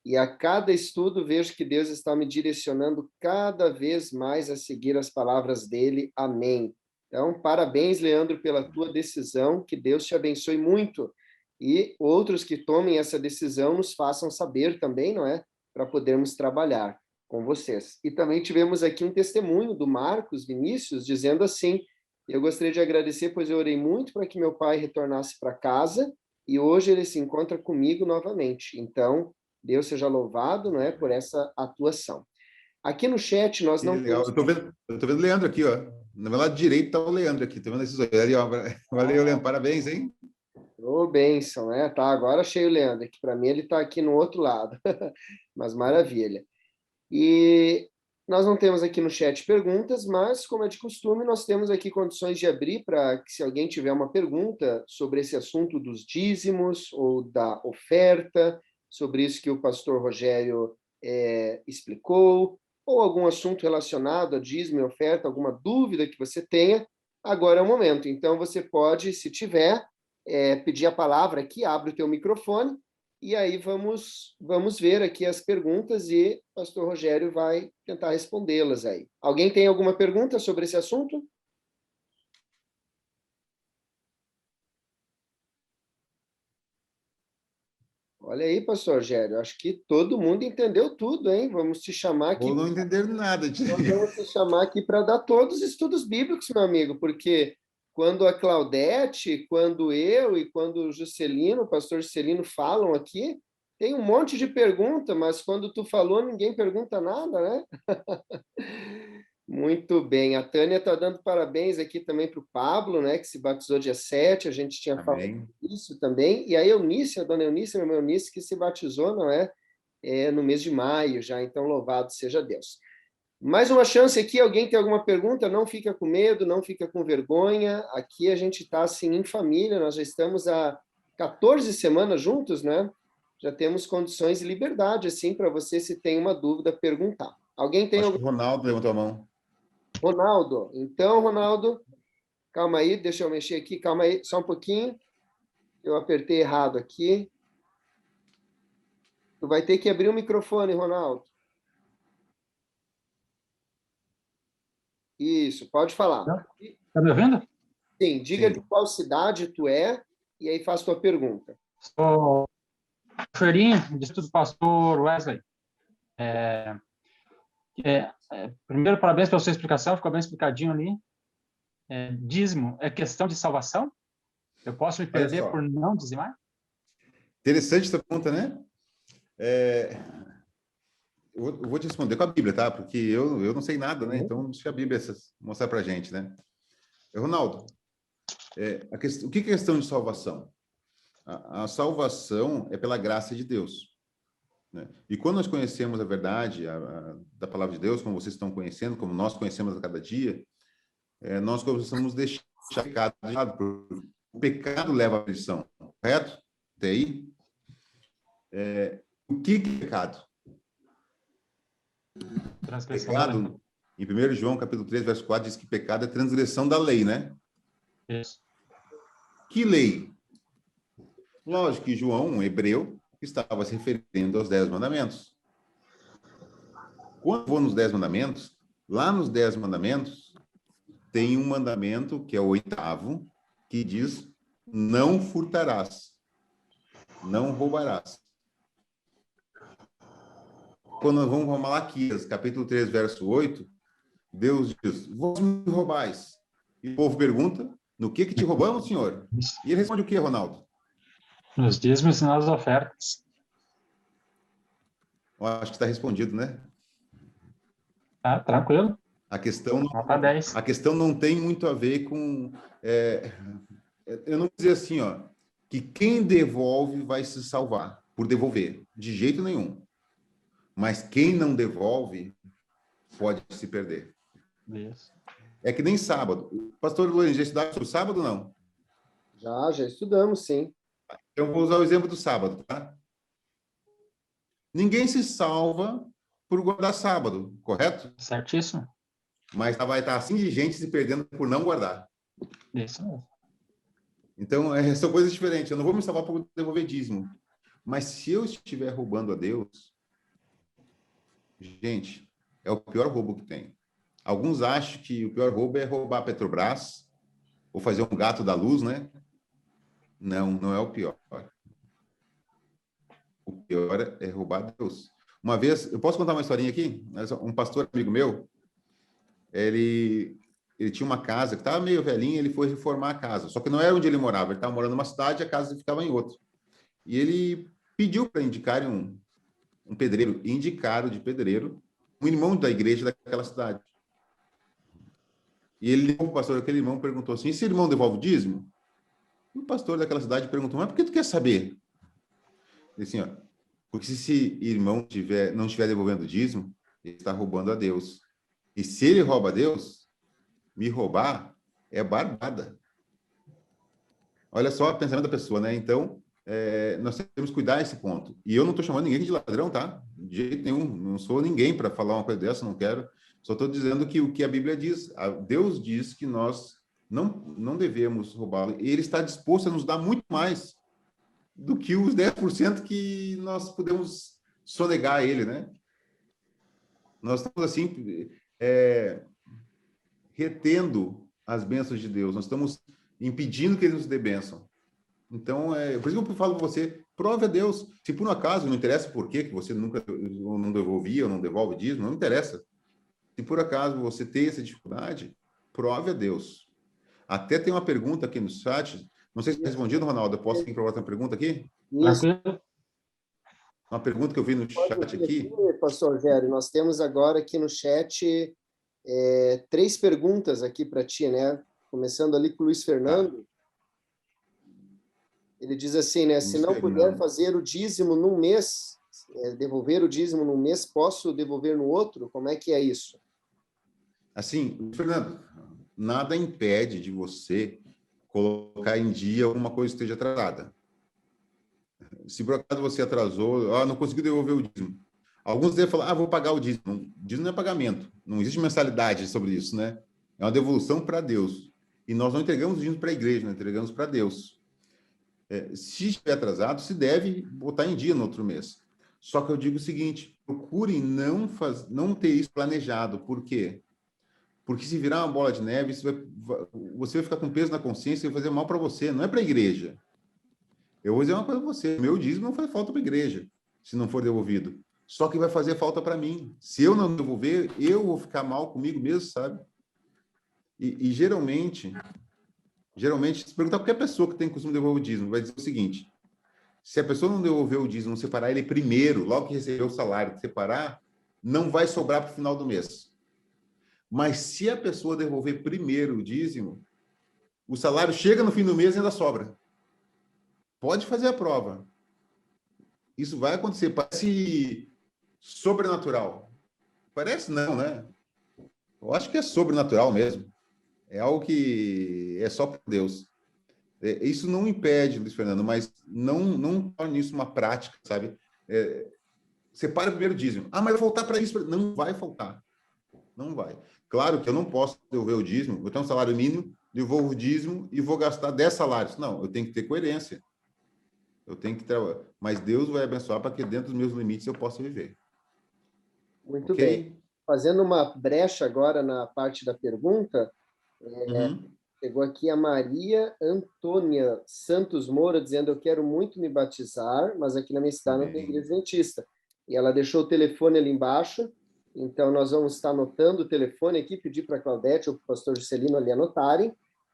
E a cada estudo vejo que Deus está me direcionando cada vez mais a seguir as palavras dele. Amém. Então, parabéns, Leandro, pela tua decisão. Que Deus te abençoe muito. E outros que tomem essa decisão nos façam saber também, não é? Para podermos trabalhar com vocês. E também tivemos aqui um testemunho do Marcos Vinícius, dizendo assim: eu gostaria de agradecer, pois eu orei muito para que meu pai retornasse para casa, e hoje ele se encontra comigo novamente. Então, Deus seja louvado, não é, por essa atuação. Aqui no chat nós não legal. temos... Eu tô vendo o Leandro aqui, ó. No meu lado direito está o Leandro aqui. Tô vendo esses olhos ali, ó. Valeu, Leandro. Parabéns, hein? Ô, bênção, né? Tá, agora achei o Leandro, que para mim ele está aqui no outro lado. Mas maravilha. E nós não temos aqui no chat perguntas, mas, como é de costume, nós temos aqui condições de abrir para que, se alguém tiver uma pergunta sobre esse assunto dos dízimos ou da oferta, sobre isso que o pastor Rogério explicou, ou algum assunto relacionado a dízimo e oferta, alguma dúvida que você tenha, agora é o momento. Então, você pode, se tiver, pedir a palavra aqui, abre o teu microfone, e aí vamos ver aqui as perguntas e o pastor Rogério vai tentar respondê-las aí. Alguém tem alguma pergunta sobre esse assunto? Olha aí, pastor Rogério, acho que todo mundo entendeu tudo, hein? Vamos te chamar aqui. Ou não entenderam nada. Nós vamos te chamar aqui para dar todos os estudos bíblicos, meu amigo, porque quando a Claudete, quando eu e quando o Juscelino, o pastor Juscelino falam aqui, tem um monte de pergunta, mas quando tu falou, ninguém pergunta nada, né? Muito bem. A Tânia está dando parabéns aqui também para o Pablo, né, que se batizou dia 7, a gente tinha falado Amém. isso também. E a Eunice, a dona Eunice, a irmã Eunice, que se batizou, não é? No mês de maio já, então louvado seja Deus. Mais uma chance aqui, alguém tem alguma pergunta? Não fica com medo, não fica com vergonha. Aqui a gente está assim em família, nós já estamos há 14 semanas juntos, né? Já temos condições e liberdade, assim, para você, se tem uma dúvida, perguntar. Alguém tem Acho que o Ronaldo levantou a mão. Ronaldo, então, Ronaldo, calma aí, deixa eu mexer aqui, calma aí, só um pouquinho. Eu apertei errado aqui. Tu vai ter que abrir o microfone, Ronaldo. Isso, pode falar. Está me ouvindo? Sim, diga Sim. de qual cidade tu é e aí faz tua pergunta. Sou Ferrinho, Distrito do Pastor Wesley. Primeiro, parabéns pela sua explicação, ficou bem explicadinho ali. Dízimo é questão de salvação? Eu posso me perder por não dizimar? Interessante essa pergunta, né? Eu vou te responder com a Bíblia, tá? Porque eu não sei nada, né? Então, deixa a Bíblia mostrar para a gente, né? Ronaldo, o que é questão de salvação? A salvação é pela graça de Deus, né? E quando nós conhecemos a verdade da palavra de Deus, como vocês estão conhecendo, como nós conhecemos a cada dia, nós começamos a deixar o pecado de lado, porque o pecado leva à perdição, correto? Até aí? O que é pecado? Pecado, em 1 João, capítulo 3, verso 4, diz que pecado é transgressão da lei, né? Isso. Que lei? Lógico que João, um hebreu, estava se referindo aos 10 mandamentos. Quando eu vou nos 10 mandamentos, lá nos 10 mandamentos, tem um mandamento, que é o 8º, que diz: não furtarás, não roubarás. Quando nós vamos para Malaquias, capítulo 3, verso 8, Deus diz: vós me roubais. E o povo pergunta: no que te roubamos, Senhor? E ele responde o que, Ronaldo? Nos dízimos e nas ofertas. Eu acho que está respondido, né? Tranquilo. A questão não tem muito a ver com... eu não vou dizer assim, que quem devolve vai se salvar por devolver. De jeito nenhum. Mas quem não devolve pode se perder. Isso. É que nem sábado. Pastor Luiz, já estudaram sobre sábado ou não? Já estudamos, sim. Então, vou usar o exemplo do sábado, tá? Ninguém se salva por guardar sábado, correto? Certíssimo. Mas vai estar assim de gente se perdendo por não guardar. Isso mesmo. Então, são coisas diferentes. Eu não vou me salvar por devolver dízimo. Mas se eu estiver roubando a Deus, gente, é o pior roubo que tem. Alguns acham que o pior roubo é roubar a Petrobras ou fazer um gato da luz, né? Não, não é o pior. O pior é roubar a Deus. Uma vez, eu posso contar uma historinha aqui? Um pastor amigo meu, ele tinha uma casa que estava meio velhinha, ele foi reformar a casa. Só que não era onde ele morava, ele estava morando numa cidade e a casa ficava em outra. E ele pediu para indicarem um pedreiro. E indicaram de pedreiro um irmão da igreja daquela cidade. E ele ligou para o pastor, aquele irmão perguntou assim: esse irmão devolve o dízimo? E o pastor daquela cidade perguntou: mas por que tu quer saber? Ele assim, porque se esse irmão não estiver devolvendo o dízimo, ele está roubando a Deus. E se ele rouba a Deus, me roubar é barbada. Olha só o pensamento da pessoa, né? Então, nós temos que cuidar desse ponto. E eu não estou chamando ninguém de ladrão, tá? De jeito nenhum. Não sou ninguém para falar uma coisa dessa, não quero. Só estou dizendo que o que a Bíblia diz. Deus diz que nós não devemos roubá-lo. E Ele está disposto a nos dar muito mais. do que os 10% que nós podemos sonegar a ele, né? Nós estamos, assim, retendo as bênçãos de Deus. Nós estamos impedindo que ele nos dê bênção. Então, por isso que eu falo para você, prove a Deus. Se por um acaso, não interessa por quê, que você nunca não devolvia ou não devolve dízimo, não interessa. Se por acaso você tem essa dificuldade, prove a Deus. Até tem uma pergunta aqui no chat. Não sei se respondido, Ronaldo. Eu posso vir para outra pergunta aqui? Isso. Uma pergunta que eu vi no chat aqui. Pastor Rogério, nós temos agora aqui no chat 3 perguntas aqui para ti, né? Começando ali com o Luiz Fernando. Ele diz assim, né? Se não puder fazer o dízimo num mês, devolver o dízimo num mês, posso devolver no outro? Como é que é isso? Assim, Fernando, nada impede de você colocar em dia alguma coisa que esteja atrasada. Se por acaso você atrasou, não conseguiu devolver o dízimo. Alguns devem falar, vou pagar o dízimo. O dízimo não é pagamento. Não existe mensalidade sobre isso, né? É uma devolução para Deus. E nós não entregamos o dízimo para a igreja, nós entregamos para Deus. Se estiver atrasado, se deve botar em dia no outro mês. Só que eu digo o seguinte, procure não ter isso planejado. Por quê? Porque se virar uma bola de neve, você vai ficar com peso na consciência e vai fazer mal para você, não é para a igreja. Eu vou dizer uma coisa para você, meu dízimo não faz falta para a igreja, se não for devolvido. Só que vai fazer falta para mim. Se eu não devolver, eu vou ficar mal comigo mesmo, sabe? E geralmente, se perguntar qualquer pessoa que tem costume de devolver o dízimo, vai dizer o seguinte, se a pessoa não devolver o dízimo, separar ele primeiro, logo que receber o salário, separar, não vai sobrar para o final do mês. Mas se a pessoa devolver primeiro o dízimo, o salário chega no fim do mês e ainda sobra. Pode fazer a prova. Isso vai acontecer. Parece sobrenatural. Parece não, né? Eu acho que é sobrenatural mesmo. É algo que é só por Deus. Isso não impede, Luiz Fernando, mas não torne isso uma prática, sabe? Separa o primeiro dízimo. Mas vai faltar para isso. Não vai faltar. Não vai. Claro que eu não posso devolver o dízimo. Eu tenho um salário mínimo, devolvo o dízimo e vou gastar 10 salários. Não, eu tenho que ter coerência. Eu tenho que trabalhar. Mas Deus vai abençoar para que dentro dos meus limites eu possa viver. Muito bem. Fazendo uma brecha agora na parte da pergunta, chegou aqui a Maria Antônia Santos Moura dizendo: eu quero muito me batizar, mas aqui na minha cidade não tem igreja adventista. E ela deixou o telefone ali embaixo, então nós vamos estar anotando o telefone aqui, pedir para a Claudete ou para o pastor Juscelino ali anotarem,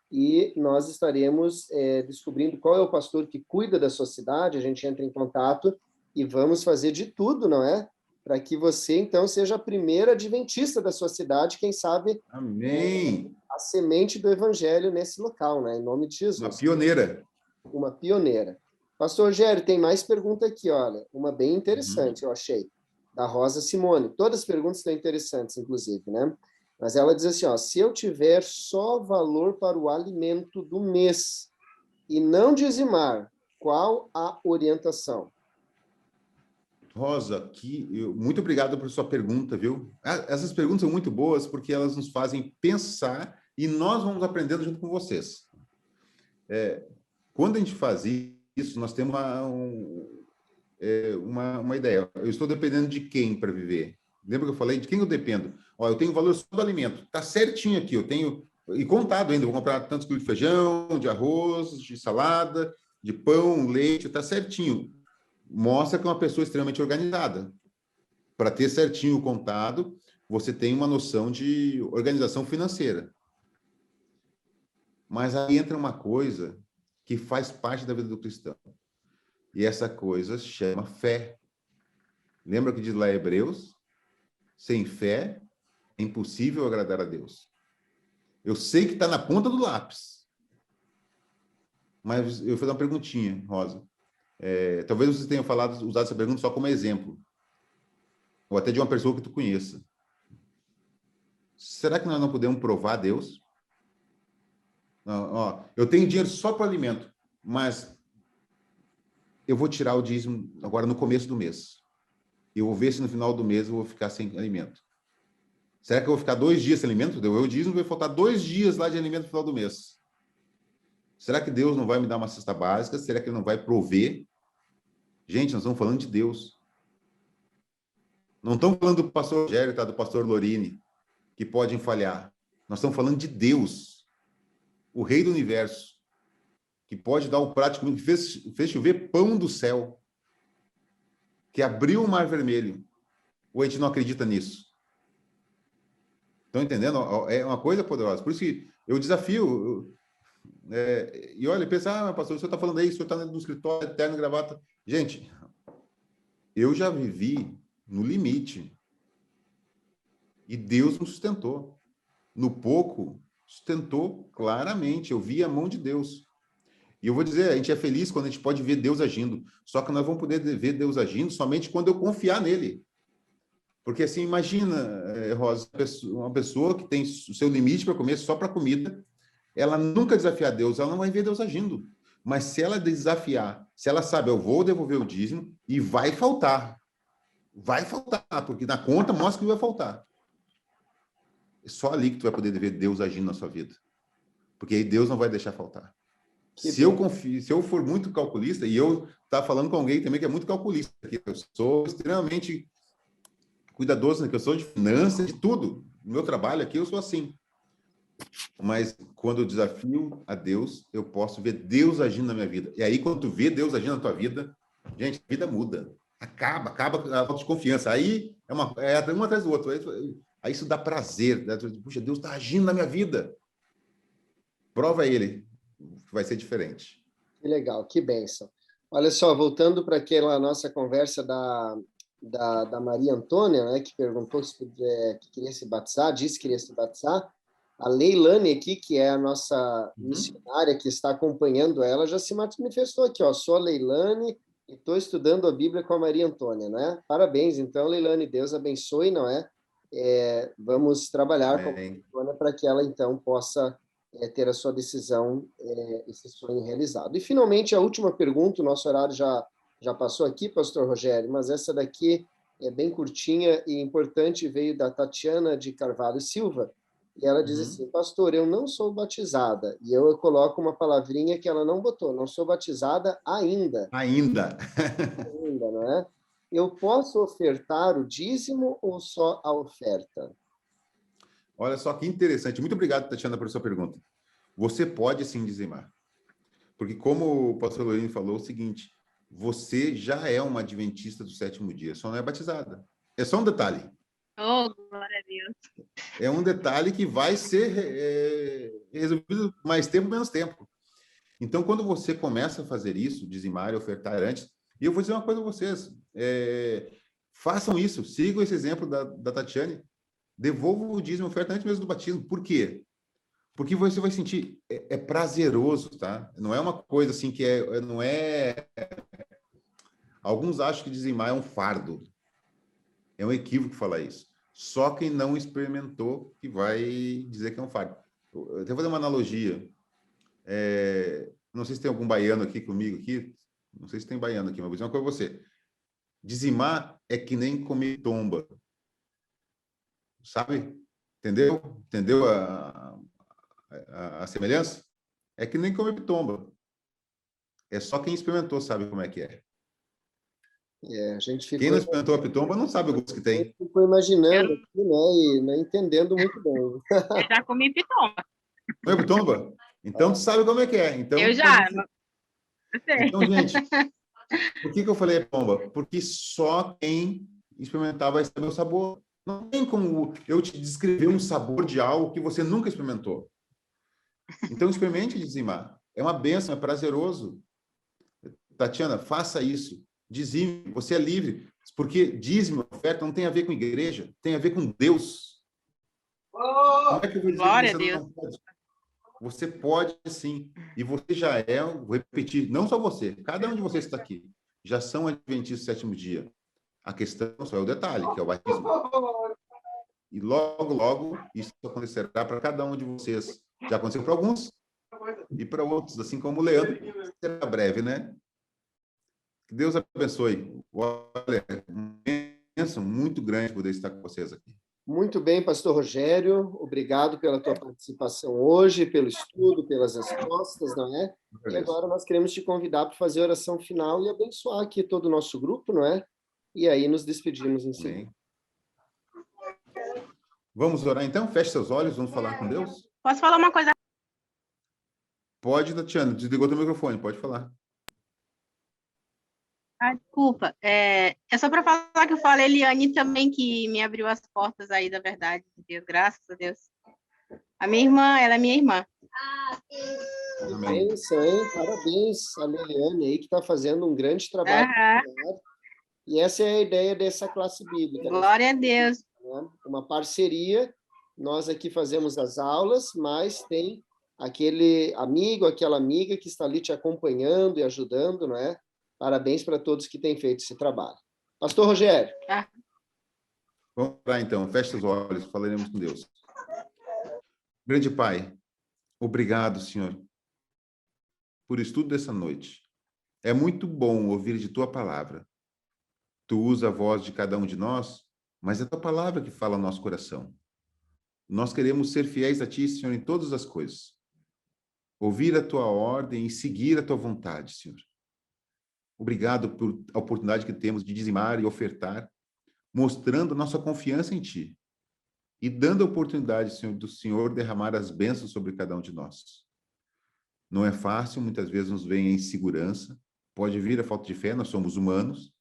e nós estaremos descobrindo qual é o pastor que cuida da sua cidade, a gente entra em contato e vamos fazer de tudo, não é? Para que você, então, seja a primeira adventista da sua cidade, quem sabe... Amém! A semente do evangelho nesse local, né? Em nome de Jesus. Uma pioneira. Uma pioneira. Pastor Rogério, tem mais pergunta aqui, olha. Uma bem interessante, eu achei. Da Rosa Simone. Todas as perguntas estão interessantes, inclusive, né? Mas ela diz assim, se eu tiver só valor para o alimento do mês e não dizimar, qual a orientação? Rosa, muito obrigado por sua pergunta, viu? Essas perguntas são muito boas porque elas nos fazem pensar e nós vamos aprendendo junto com vocês. Quando a gente faz isso, nós temos uma ideia. Eu estou dependendo de quem para viver? Lembra que eu falei? De quem eu dependo? Eu tenho valor só do alimento. Está certinho aqui. Eu tenho... E contado ainda. Vou comprar tantos quilos de feijão, de arroz, de salada, de pão, leite. Está certinho. Mostra que é uma pessoa extremamente organizada. Para ter certinho o contado, você tem uma noção de organização financeira. Mas aí entra uma coisa que faz parte da vida do cristão. E essa coisa chama fé. Lembra que diz lá em Hebreus? Sem fé é impossível agradar a Deus. Eu sei que está na ponta do lápis. Mas eu vou fazer uma perguntinha, Rosa. Talvez você tenha usado essa pergunta só como exemplo. Ou até de uma pessoa que tu conheça. Será que nós não podemos provar a Deus? Eu tenho dinheiro só para alimento, mas eu vou tirar o dízimo agora no começo do mês. Eu vou ver se no final do mês eu vou ficar sem alimento. Será que eu vou ficar 2 dias sem alimento? Deu o dízimo, vai faltar 2 dias lá de alimento no final do mês. Será que Deus não vai me dar uma cesta básica? Será que Ele não vai prover? Gente, nós estamos falando de Deus. Não estamos falando do pastor Rogério, tá? Do pastor Lorini, que podem falhar. Nós estamos falando de Deus, o Rei do Universo, que pode dar o prato de comida, que fez chover pão do céu, que abriu o mar vermelho. Ou a gente não acredita nisso? Estão entendendo? É uma coisa poderosa. Por isso que eu desafio. E olha, pensa, pastor, o senhor está falando aí, o senhor está no escritório, terno e gravata. Gente, eu já vivi no limite. E Deus me sustentou. No pouco, sustentou claramente. Eu vi a mão de Deus. E eu vou dizer, a gente é feliz quando a gente pode ver Deus agindo. Só que nós vamos poder ver Deus agindo somente quando eu confiar nele. Porque assim, imagina, Rosa, uma pessoa que tem o seu limite para comer só para comida, ela nunca desafiar Deus, ela não vai ver Deus agindo. Mas se ela desafiar, se ela sabe, eu vou devolver o dízimo e vai faltar, porque na conta mostra que vai faltar. É só ali que tu vai poder ver Deus agindo na sua vida. Porque aí Deus não vai deixar faltar. Se eu for muito calculista, e eu estou falando com alguém também que é muito calculista, que eu sou extremamente cuidadoso na questão de finanças, de tudo. No meu trabalho aqui, eu sou assim. Mas quando eu desafio a Deus, eu posso ver Deus agindo na minha vida. E aí, quando tu vê Deus agindo na tua vida, gente, a vida muda. Acaba a falta de confiança. Aí é uma atrás do outro. Aí isso dá prazer. Né? Puxa, Deus está agindo na minha vida. Prova ele. Vai ser diferente. Que legal, que bênção. Olha só, voltando para aquela nossa conversa da Maria Antônia, né, que perguntou que queria se batizar, disse que queria se batizar. A Leilane aqui, que é a nossa missionária que está acompanhando ela, já se manifestou aqui, ó. Sou a Leilane e estou estudando a Bíblia com a Maria Antônia, né? Parabéns, então, Leilane, Deus abençoe, não é? Vamos trabalhar com a Maria Antônia para que ela, então, possa ter a sua decisão, esse sonho realizado. E, finalmente, a última pergunta, o nosso horário já passou aqui, pastor Rogério, mas essa daqui é bem curtinha e importante, veio da Tatiana de Carvalho Silva, e ela diz assim, pastor, eu não sou batizada, e eu coloco uma palavrinha que ela não botou, não sou batizada ainda. Ainda, não é? Eu posso ofertar o dízimo ou só a oferta? Olha só que interessante. Muito obrigado, Tatiana, por sua pergunta. Você pode sim dizimar. Porque como o pastor Lorini falou, é o seguinte, você já é uma adventista do sétimo dia, só não é batizada. É só um detalhe. Oh, glória a Deus. É um detalhe que vai ser resolvido mais tempo, menos tempo. Então, quando você começa a fazer isso, dizimar e ofertar antes, e eu vou dizer uma coisa a vocês, façam isso, sigam esse exemplo da Tatiane, devolvam o dízimo e oferta antes mesmo do batismo. Por quê? Porque você vai sentir, é prazeroso, tá? Não é uma coisa assim que não é... Alguns acham que dizimar é um fardo. É um equívoco falar isso. Só quem não experimentou que vai dizer que é um fardo. Eu vou fazer uma analogia. Não sei se tem algum baiano aqui comigo aqui. Não sei se tem baiano aqui, mas vou dizer uma coisa para você. Dizimar é que nem comer tomba. Sabe? Entendeu? Entendeu a semelhança? É que nem comer tomba. É só quem experimentou sabe como é que é. A gente ficou... Quem não experimentou a pitomba não sabe o gosto que tem. Ficou imaginando aqui, né, e não entendendo muito bem. Eu já comi pitomba. Não é pitomba? Então, tu sabe como é que é. Então, eu já. Eu sei. Então, gente, por que eu falei pitomba? Porque só quem experimentar vai saber o sabor. Não tem como eu te descrever um sabor de algo que você nunca experimentou. Então, experimente dizimar. É uma bênção, é prazeroso. Tatiana, faça isso. Dizime, você é livre. Porque dízimo, oferta, não tem a ver com igreja, tem a ver com Deus. Como é que eu vou dizer Glória que a você Deus. não pode? Você pode, sim. E você já é, vou repetir, não só você, cada um de vocês que está aqui, já são adventistas do sétimo dia. A questão só é o detalhe, que é o batismo. E logo, logo, isso acontecerá para cada um de vocês. Já aconteceu para alguns e para outros, assim como o Leandro. Será breve, né? Que Deus abençoe. Olha, uma bênção muito grande poder estar com vocês aqui. Muito bem, pastor Rogério, obrigado pela tua participação hoje, pelo estudo, pelas respostas, não é? E agora nós queremos te convidar para fazer a oração final e abençoar aqui todo o nosso grupo, não é? E aí nos despedimos em seguida. Vamos orar então? Feche seus olhos, vamos falar com Deus? Posso falar uma coisa? Pode, Tatiana, desligou teu microfone, pode falar. Ah, desculpa. É só para falar que eu falo a Eliane também, que me abriu as portas aí da verdade de Deus, graças a Deus. A minha irmã, ela é minha irmã. Amém. Bênção, hein? Parabéns a Liliane aí, que está fazendo um grande trabalho. E essa é a ideia dessa classe bíblica. Glória a Deus. Uma parceria, nós aqui fazemos as aulas, mas tem aquele amigo, aquela amiga que está ali te acompanhando e ajudando, não é? Parabéns para todos que têm feito esse trabalho. Pastor Rogério. Vamos lá então, feche os olhos, falaremos com Deus. Grande Pai, obrigado, Senhor, por estudo dessa noite. É muito bom ouvir de Tua palavra. Tu usa a voz de cada um de nós, mas é a Tua palavra que fala no nosso coração. Nós queremos ser fiéis a Ti, Senhor, em todas as coisas. Ouvir a Tua ordem e seguir a Tua vontade, Senhor. Obrigado por a oportunidade que temos de dizimar e ofertar, mostrando nossa confiança em Ti e dando a oportunidade, Senhor, do Senhor derramar as bênçãos sobre cada um de nós. Não é fácil, muitas vezes nos vem a insegurança, pode vir a falta de fé, nós somos humanos,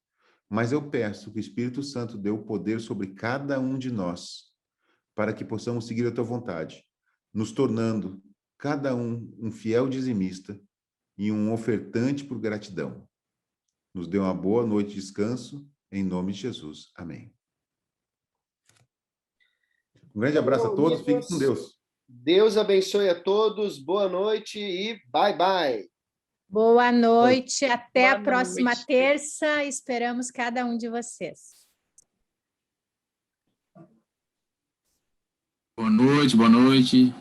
mas eu peço que o Espírito Santo dê o poder sobre cada um de nós, para que possamos seguir a Tua vontade, nos tornando cada um fiel dizimista e um ofertante por gratidão. Nos dê uma boa noite de descanso, em nome de Jesus. Amém. Um grande abraço a todos, fiquem com Deus. Deus abençoe a todos, boa noite e bye, bye. Boa noite, até a próxima terça, esperamos cada um de vocês. Boa noite, boa noite.